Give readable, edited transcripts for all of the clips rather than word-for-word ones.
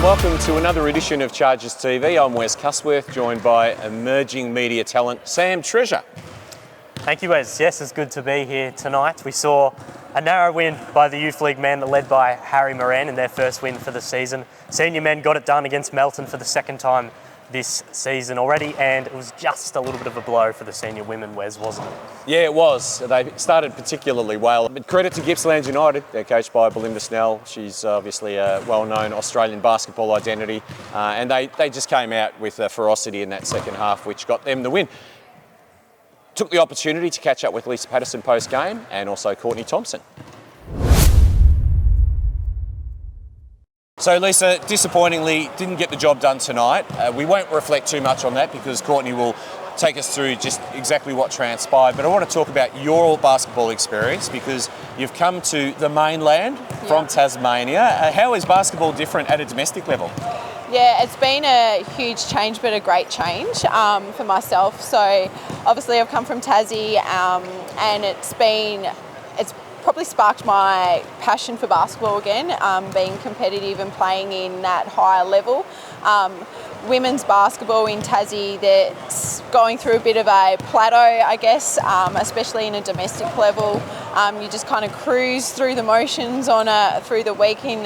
and welcome to another edition of Chargers TV. I'm Wes Cusworth, joined by emerging media talent Sam Treasure. Thank you, Wes. Yes, it's good to be here tonight. We saw a narrow win by the Youth League men led by Harry Moran in their first win for the season. Senior men got it done against Melton for the second time this season already, and it was just a little bit of a blow for the senior women, Wes, wasn't it? Yeah, it was. They started particularly well. But credit to Gippsland United. They're coached by Belinda Snell. She's obviously a well-known Australian basketball identity. And they just came out with ferocity in that second half, which got them the win. Took the opportunity to catch up with Lisa Patterson post-game and also Courtney Thompson. So Lisa, disappointingly, didn't get the job done tonight. We won't reflect too much on that because Courtney will take us through just exactly what transpired. But I want to talk about your basketball experience because you've come to the mainland from Tasmania. How is basketball different at a domestic level? Yeah, it's been a huge change, but a great change for myself. So obviously I've come from Tassie and it's probably sparked my passion for basketball again, being competitive and playing in that higher level. Women's basketball in Tassie, that's going through a bit of a plateau, I guess, especially in a domestic level. You just kind of cruise through the motions through the week in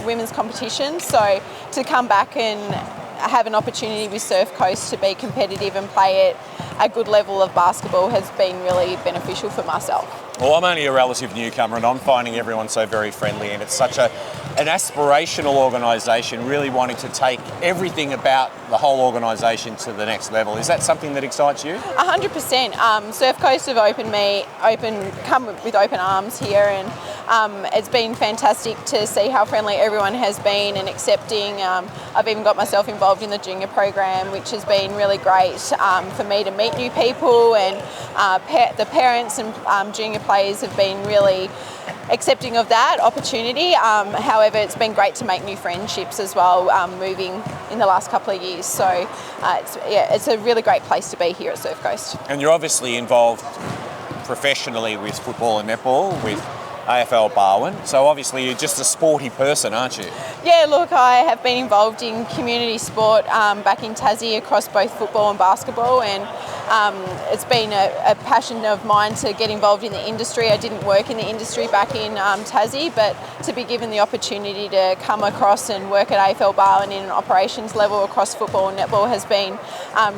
women's competition. So to come back and have an opportunity with Surf Coast to be competitive and play at a good level of basketball has been really beneficial for myself. Well, I'm only a relative newcomer and I'm finding everyone so very friendly, and it's such an aspirational organisation, really wanting to take everything about the whole organisation to the next level. Is that something that excites you? 100%. Surf Coast have come with open arms here, and it's been fantastic to see how friendly everyone has been and accepting. I've even got myself involved in the junior program, which has been really great for me to meet new people, and the parents and junior players have been really accepting of that opportunity. However, it's been great to make new friendships as well, moving in the last couple of years. So it's a really great place to be here at Surf Coast. And you're obviously involved professionally with football and netball, with AFL Barwon. So obviously you're just a sporty person, aren't you? Yeah, look, I have been involved in community sport back in Tassie across both football and basketball, and it's been a passion of mine to get involved in the industry. I didn't work in the industry back in Tassie, but to be given the opportunity to come across and work at AFL Barwon in an operations level across football and netball has been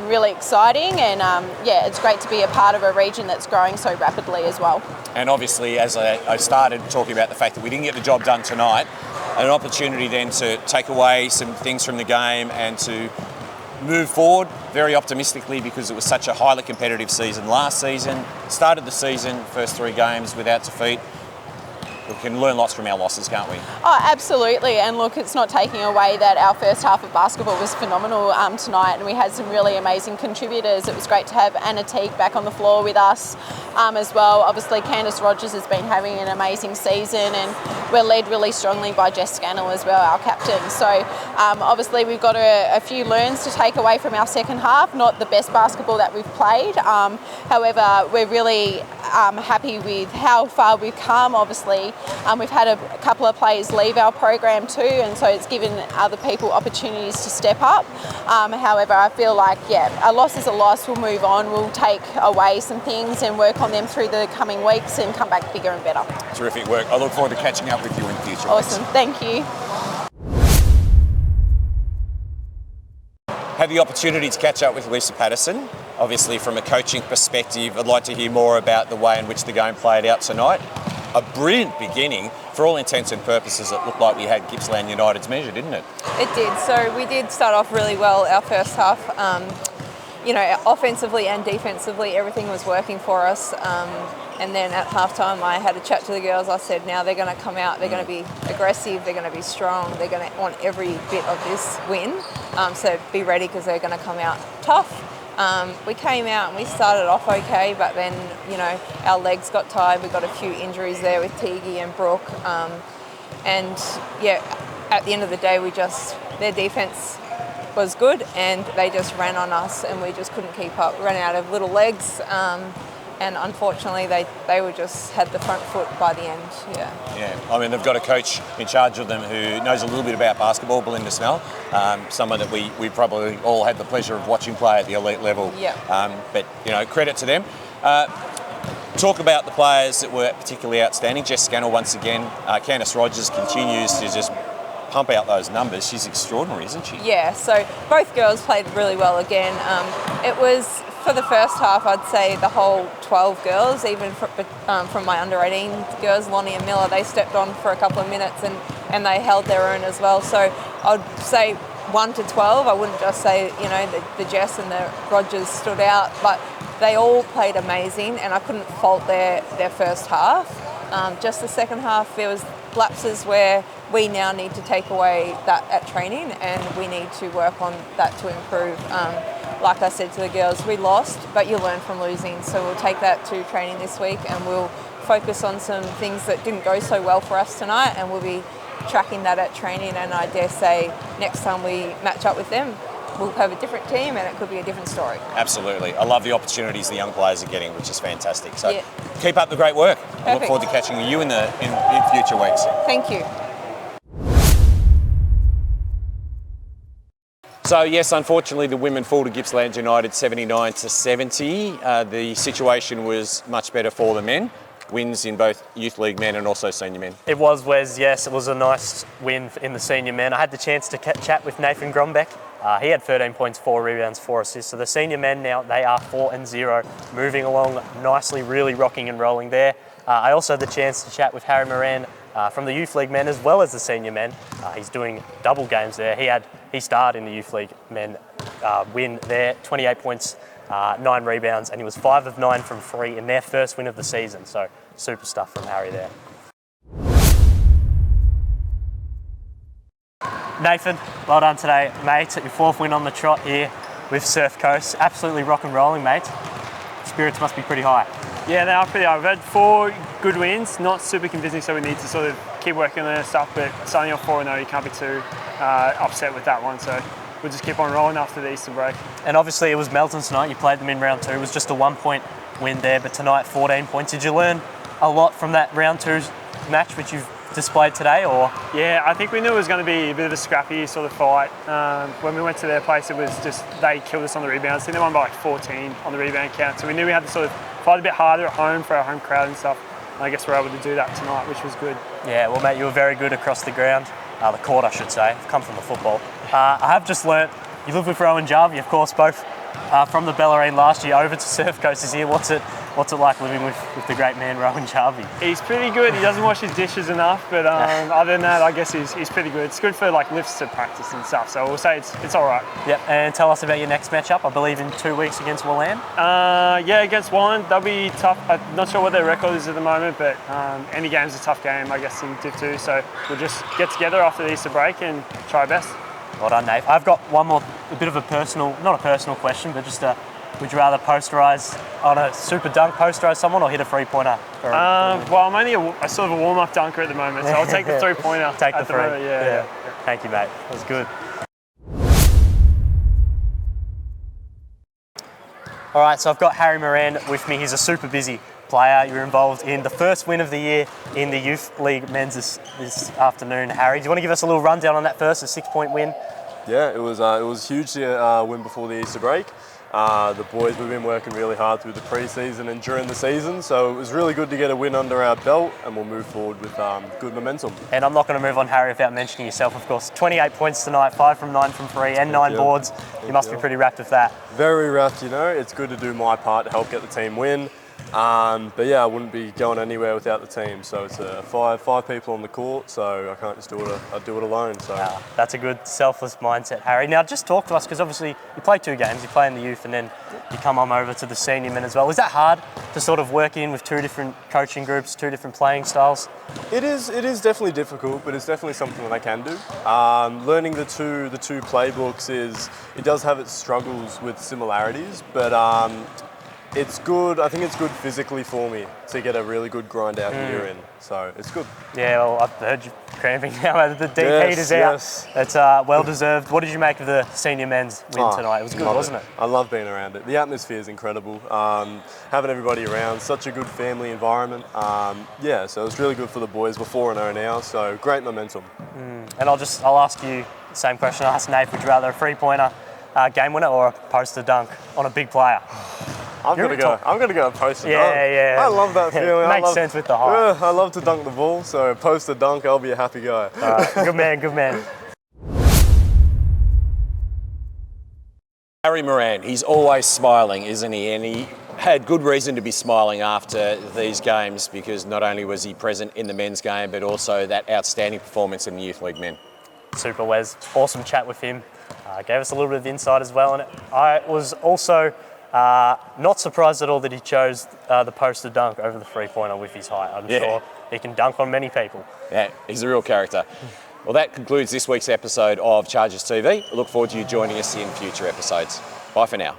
really exciting, and it's great to be a part of a region that's growing so rapidly as well. And obviously, as I started talking about the fact that we didn't get the job done tonight, an opportunity then to take away some things from the game and to move forward very optimistically, because it was such a highly competitive season last season. Started the season, first 3 games without defeat. We can learn lots from our losses, can't we? Oh, absolutely. And look, it's not taking away that our first half of basketball was phenomenal tonight, and we had some really amazing contributors. It was great to have Anna Teague back on the floor with us as well. Obviously, Candice Rogers has been having an amazing season, and we're led really strongly by Jess Scannell as well, our captain. So obviously we've got a few learns to take away from our second half. Not the best basketball that we've played. However, we're really happy with how far we've come. Obviously, we've had a couple of players leave our program too, and so it's given other people opportunities to step up. However, I feel like, a loss is a loss. We'll move on. We'll take away some things and work on them through the coming weeks and come back bigger and better. Terrific work. I look forward to catching up with you in the future. Awesome. Thank you. Had the opportunity to catch up with Lisa Patterson. Obviously, from a coaching perspective, I'd like to hear more about the way in which the game played out tonight. A brilliant beginning. For all intents and purposes, it looked like we had Gippsland United's measure, didn't it? It did. So we did start off really well our first half. Offensively and defensively, everything was working for us. And then at halftime, I had a chat to the girls. I said, now they're going to come out, they're going to be aggressive, they're going to be strong, they're going to want every bit of this win. So be ready, because they're going to come out tough. We came out and we started off okay, but then, our legs got tired. We got a few injuries there with Teague and Brooke. At the end of the day, their defence was good, and they just ran on us and we just couldn't keep up. We ran out of little legs. and unfortunately they were just had the front foot by the end. Yeah, I mean, they've got a coach in charge of them who knows a little bit about basketball, Belinda Snell, someone that we probably all had the pleasure of watching play at the elite level. Yeah. But, credit to them. Talk about the players that were particularly outstanding. Jess Scannell once again. Candice Rogers continues to just pump out those numbers. She's extraordinary, isn't she? Yeah, so both girls played really well again. It was, for the first half, I'd say the whole 12 girls, even from my under 18 girls, Lonnie and Miller, they stepped on for a couple of minutes and they held their own as well. So I'd say 1 to 12. I wouldn't just say, the Jess and the Rogers stood out, but they all played amazing and I couldn't fault their first half. Just the second half, there was lapses where we now need to take away that at training and we need to work on that to improve. Like I said to the girls, we lost, but you learn from losing. So we'll take that to training this week and we'll focus on some things that didn't go so well for us tonight and we'll be tracking that at training, and I dare say next time we match up with them, we'll have a different team and it could be a different story. Absolutely. I love the opportunities the young players are getting, which is fantastic. So Yeah. keep up the great work. I look Perfect. forward to catching you in future weeks. Thank you. So yes, unfortunately, the women fall to Gippsland United 79 to 70. The situation was much better for the men. Wins in both Youth League men and also senior men. It was, Wes, yes. It was a nice win in the senior men. I had the chance to chat with Nathan Grombeck. He had 13 points, 4 rebounds, 4 assists. So the senior men now, they are 4-0, moving along nicely, really rocking and rolling there. I also had the chance to chat with Harry Moran from the Youth League men as well as the senior men. He's doing double games there. He starred in the Youth League men win there, 28 points, 9 rebounds, and he was 5 of 9 from 3 in their first win of the season. So super stuff from Harry there. Nathan, well done today, mate. Your 4th win on the trot here with Surf Coast. Absolutely rock and rolling, mate. Spirits must be pretty high. Yeah, they are pretty high. We've had 4 good wins, not super convincing, so we need to sort of keep working on their stuff, but starting off 4-0, you can't be too upset with that one, so we'll just keep on rolling after the Easter break. And obviously it was Melton tonight. You played them in round 2. It was just a 1-point win there, but tonight 14 points. Did you learn a lot from that round 2 match which you've displayed today, or? Yeah, I think we knew it was going to be a bit of a scrappy sort of fight. When we went to their place, it was just they killed us on the rebounds. I think they won by like 14 on the rebound count, so we knew we had to sort of fight a bit harder at home for our home crowd and stuff. And I guess we're able to do that tonight, which was good. Yeah, well, mate, you were very good across the ground. The court, I should say. I've come from the football. I have just learnt you live with Rowan Jarvie, of course, both from the Bellarine last year over to Surf Coast this year. What's it like living with the great man Rowan Jarvie? He's pretty good. He doesn't wash his dishes enough, but other than that, I guess he's pretty good. It's good for like lifts to practice and stuff, so we'll say it's all right. Yep, and tell us about your next matchup, I believe in 2 weeks against Wallan. Yeah, against Wallan, they'll be tough. I'm not sure what their record is at the moment, but any game's a tough game, I guess, in Div 2, so we'll just get together after the Easter break and try our best. Well done, Nate. I've got one more, a bit of a personal, not a personal question, but just would you rather posterise on a super dunk, posterise someone, or hit a 3-pointer? Well, I'm only a sort of a warm-up dunker at the moment, so I'll take the 3-pointer. Take the at 3. moment, yeah. Thank you, mate. That was good. All right, so I've got Harry Moran with me. He's a super busy player. You're involved in the first win of the year in the Youth League men's this afternoon. Harry, do you want to give us a little rundown on that first, a 6-point win? Yeah, it was huge to win before the Easter break. The boys, we've been working really hard through the pre-season and during the season, so it was really good to get a win under our belt, and we'll move forward with good momentum. And I'm not going to move on, Harry, without mentioning yourself, of course. 28 points tonight, 5 from 9 from 3, and 9 boards. You must be pretty wrapped with that. Very wrapped, It's good to do my part to help get the team win. But yeah, I wouldn't be going anywhere without the team. So it's five people on the court, so I can't just do it. I do it alone. So that's a good selfless mindset, Harry. Now just talk to us, because obviously you play 2 games. You play in the youth, and then you come on over to the senior men as well. Is that hard to sort of work in with 2 different coaching groups, 2 different playing styles? It is definitely difficult, but it's definitely something that I can do. Learning the two playbooks it does have its struggles with similarities, but It's good. I think it's good physically for me to get a really good grind out year in. So it's good. Yeah, well, I've heard you cramping now. The deep Yes, heat is out. yes. It's well deserved. What did you make of the senior men's win Oh, tonight? It was good, love wasn't it? I love being around it. The atmosphere is incredible. Having everybody around, such a good family environment. Yeah, so it was really good for the boys before and now. So great momentum. And I'll ask you the same question I asked Nate. Would you rather a 3-pointer game winner or a poster dunk on a big player? I'm You're gonna a go. top- I'm gonna go post a Yeah, dunk. yeah. I love that feeling. Makes sense with the height. Yeah, I love to dunk the ball, so post a dunk. I'll be a happy guy. Good man, good man. Harry Moran, he's always smiling, isn't he? And he had good reason to be smiling after these games because not only was he present in the men's game, but also that outstanding performance in the Youth League men. Super Wes. Awesome chat with him. Gave us a little bit of insight as well. And I was also not surprised at all that he chose the poster dunk over the 3-pointer with his height. I'm sure he can dunk on many people. Yeah, he's a real character. Well, that concludes this week's episode of Chargers TV. I look forward to you joining us in future episodes. Bye for now.